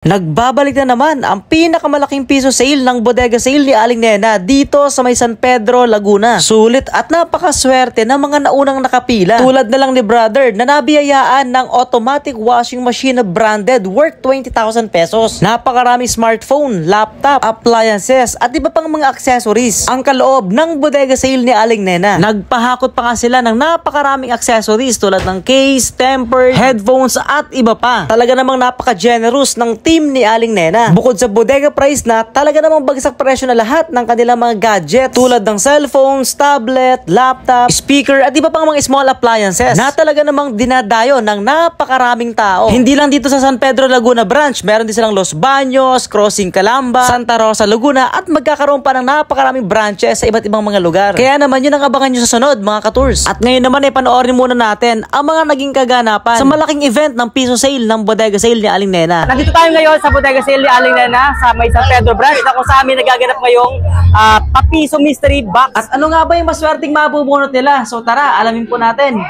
Nagbabalik na naman ang pinakamalaking piso sale ng bodega sale ni Aling Nena dito sa may San Pedro, Laguna. Sulit at napakaswerte ng mga naunang nakapila. Tulad na lang ni brother na nabiyayaan ng automatic washing machine na branded worth 20,000 pesos. Napakaraming smartphone, laptop, appliances at iba pang mga accessories ang kaloob ng bodega sale ni Aling Nena. Nagpahakot pa nga sila ng napakaraming accessories tulad ng case, tempered, headphones at iba pa. Talaga namang napaka-generous ng team ni Aling Nena. Bukod sa bodega price na talaga namang bagsak presyo na lahat ng kanilang mga gadget tulad ng cellphones, tablet, laptop, speaker at iba pang mga small appliances na talaga namang dinadayo ng napakaraming tao. Hindi lang dito sa San Pedro Laguna branch, meron din silang Los Baños, Crossing Calamba, Santa Rosa Laguna at magkakaroon pa ng napakaraming branches sa iba't ibang mga lugar. Kaya naman yun ang abangan nyo sa sunod mga ka-tours. At ngayon naman ay panoorin muna natin ang mga naging kaganapan sa malaking event ng piso sale ng bodega sale ni Aling Nena. Nandito tayo ngayon sa bodega sale ni Aling Nena sa may San Pedro branch na kung sa amin nagaganap ngayong papiso mystery box. At ano nga ba yung maswerteng mabubunot nila? So tara, alamin po natin.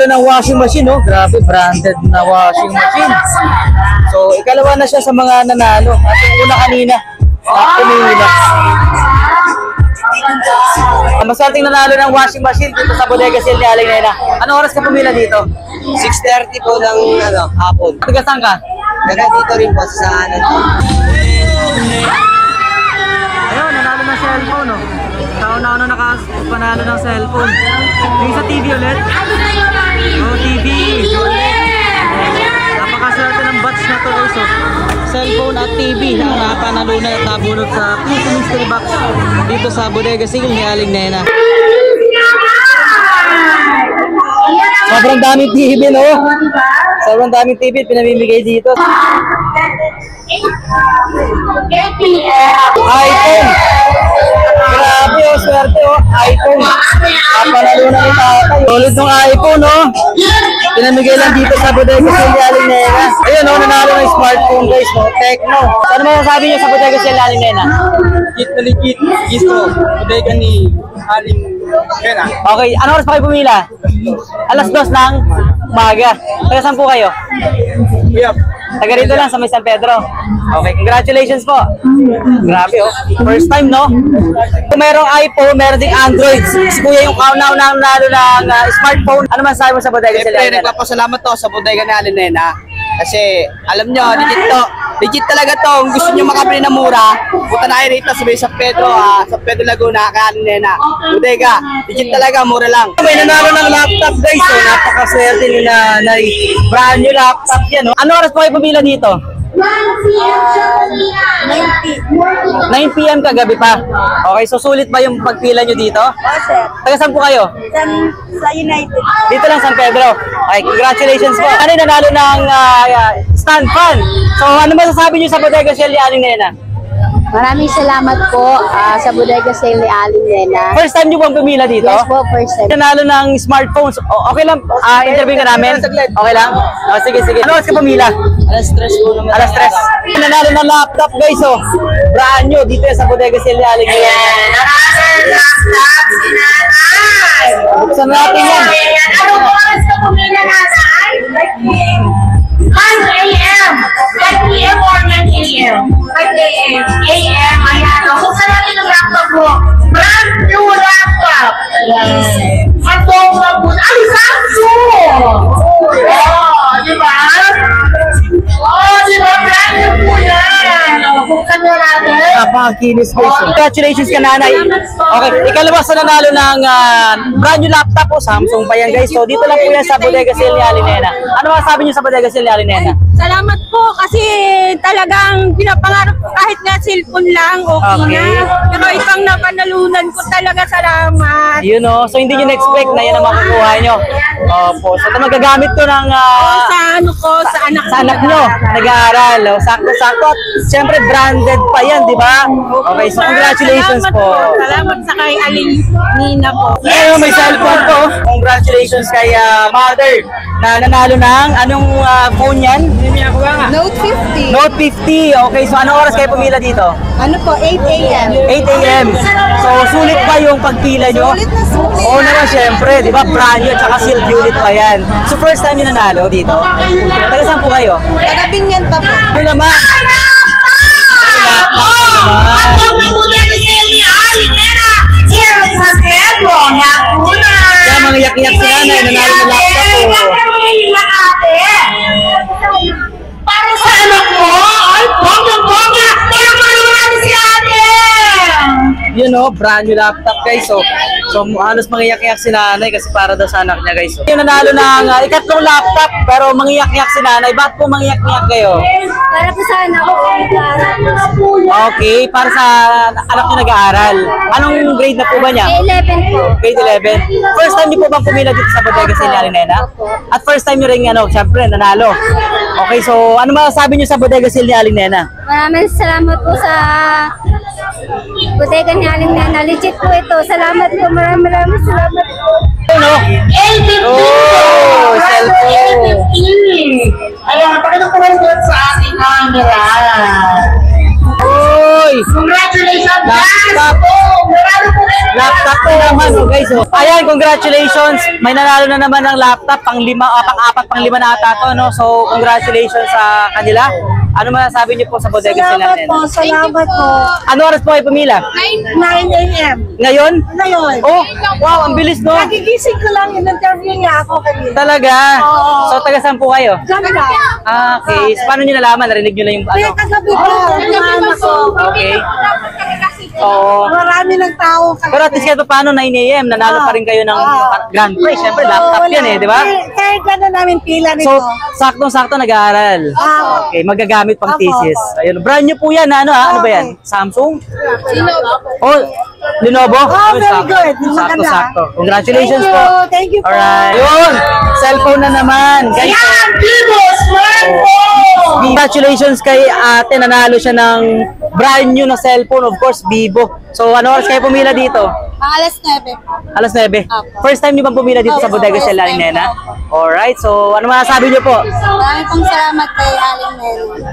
Ng washing machine, no? Grabe, branded na washing machine. So, ikalawa na siya sa mga nanalo. At yung una kanina, pumila. Maswerteng nanalo ng washing machine dito sa bodega sale ni Aling Nena. Anong oras ka pumila dito? 6:30 po ng hapon. Taga saan ka? Taga dito rin po sa Ayun, nanalo ng cellphone, no? Taon-taon na nakapanalo ng cellphone. Yung sa TV ulit? Oh, TV. Napakaswerte ng batch na to guys. Cellphone at TV ang napanalunan at nabunot sa piso mystery box dito sa bodega sale ni Aling Nena. Sobrang daming TV, no? Sobrang daming TV pinamimigay dito. iPhone. Grabe, oh, swerte, oh. iPhone. Napanalunan ni tatay. Solid ng iPhone, oh. Pinamigay lang dito sa bodega sale ni Aling Nena. Ayun, oh, nanalo ng smartphone guys, no? Tecno. Ano masasabi niyo sa bodega sale ni Aling Nena? legit na legit. Gusto, bodega ni Aling Nena. Okay, ano oras pa kayo pumila? Alas 2 ng umaga. Taga saan po kayo? Yep. Taga rito lang sa may San Pedro. Okay, congratulations po. Grabe, oh. First time, no? Kung merong iPhone, meron ding Android. Si Kuya yung kauna-una nalo ng smartphone. Ano masasabi mo sa bodega sale? Siyempre, nagpapasalamat to sa bodega ni Aling Nena. Kasi, alam nyo, legit to. Legit talaga to. Kung gusto nyo makabili na mura, punta na kayo rito sa San Pedro, San Pedro Laguna, kay Aling Nena. Bodega, legit talaga, mura lang. May nanalo ng laptop guys, so napakaswerte nila na brand new laptop yan. No? Ano oras po kayo pumila dito? 9 9 PM kagabi pa. Okay, so sulit ba yung pagpila nyo dito? sir. Taga saan po kayo? Sa United. Dito lang San Pedro. Okay, congratulations po. Ano yung nanalo ng stand fan? So ano masasabi nyo sa bodega sale ni Aling Nena? Maraming salamat po sa bodega sale ni Aling Nena. First time nyo bang pumila dito? Yes po, first time. Nanalo ng smartphones. Okay lang, interview ka namin? Okay lang? Oh, sige, sige. Ano oras ka pumila? Alas 3 po naman. Alas 3. Nanalo ng laptop guys, oh. Brand new dito sa bodega sale ni Aling Nena. Buksan natin yan. Anong oras ka pumila natin? 5 a.m. 5 p.m. or 9 a.m. 5 a.m. a.m. Ayan. Buksan natin ang laptop mo. Brand new laptop. Ang bomba po. Ay, Samsung! Oh, di ba? Oh, di ba? Brand new po yan. Buksan mo natin. Napakakinis guys. Congratulations ka nanay. Okay, ikalawa sa nanalo ng brand new laptop po. Samsung pa yan guys. So dito lang po yan sa bodega sale ni Aling Nena. Ano masasabi niyo sa bodega sale ni Aling Nena? Salamat po kasi talagang pinapangarap ko kahit nga cellphone lang, okay, Okay. na. Pero itong napanalunan ko talaga, salamat. You know, so hindi nyo na-expect na yan ang makukuha nyo. Opo, so ito magagamit ko ng Sa ano ko, sa anak sa anak nyo, nag-aaral. O, sakto-sakto. At syempre, branded pa yan, di ba? Okay, so congratulations Salamat po. Salamat sa kay Aling Nina po. Ngayon, may cellphone po. Congratulations kay mother na nanalo ng anong phone yan? Note 50. Note 50. Okay, so anong oras kayo pumila dito? Ano po, 8 a.m. 8 a.m. So, sulit ba yung pagpila nyo? Sulit na sulit. Oo naman, syempre. Di ba? Brand new, tsaka sealed unit pa yan. So, first time nyo nanalo dito? Taga saan po kayo? Tagabingyan pa po. Ano naman? Kaya mga yak-yak si nanay, nanalo ng laptop po. Para sa anak mo, ay bongga-bongga! Kaya naman natin si ate! You know, brand new laptop guys. So halos mangiyak-yak si nanay kasi para daw sa anak niya guys. So, yung nanalo ng ikatlong laptop pero mangiyak-yak si nanay. Bakit po mangiyak-yak kayo? Para po sa anak ko, Okay, para sa anak niyo nag-aaral. Anong grade na po ba niya? 11 po. Grade 11. First time niyo po bang pumila dito sa bodega sa Aling Nena? At first time niyo rin syempre nanalo. Okay, so ano masasabi niyo sa bodega sa Aling Nena? Maraming salamat po sa bodega ni Aling Nena. Legit po ito. Salamat po. Maraming salamat po. Ano? Oh, cellphone. Ayan, pakita ko lang doon sa ating camera. Oy! Congratulations, guys! Laptop. Marami po rin. Laptop po naman, guys. Oh. Ayan, congratulations. May nanalo na naman ng laptop, pang-apat, pang-lima na ata to, no? So, congratulations sa kanila. Ano masasabi niyo po sa bodega sila? Salamat po. Ano oras po ay pumila? 9 a.m. Ngayon? Ngayon. Oh, wow, ang bilis, no? Nagigising ko lang, in-interview niya ako kanina. Talaga? Oo. So, taga saan po kayo? Diyan lang. Ah, okay. So, paano niyo nalaman? Narinig niyo lang yung Kaya ano? kagabi po, naman ako. Okay. Oo. Marami ng tao. Pero at least kahit pa paano, 9 a.m. nanalo pa rin kayo ng grand prize. Siyempre, laptop yan eh, di ba? Kaya gano'n namin pila nito. So, saktong-sakto nag-aaral. Okay, magagamit pang Apo, thesis. apo. Ayun, brand new po yan, ano ha? Ano ba yan? Samsung? Oh, Lenovo? Oh, very sakto. good. Maganda. Sakto-sakto. Congratulations Thank you. po. Thank you po. Alright. Yun, cellphone na naman. Guys, Yan, Vivo Smartphone! congratulations kay ate, nanalo siya ng brand new na cellphone, of course, Vivo. So, ano oras kayo pumila dito? Alas 9. Alas 9. First time niyo bang pumila dito sa bodega sa Aling Nena? Alright, so ano masasabi niyo po? Maraming pong salamat kay Aling Nena.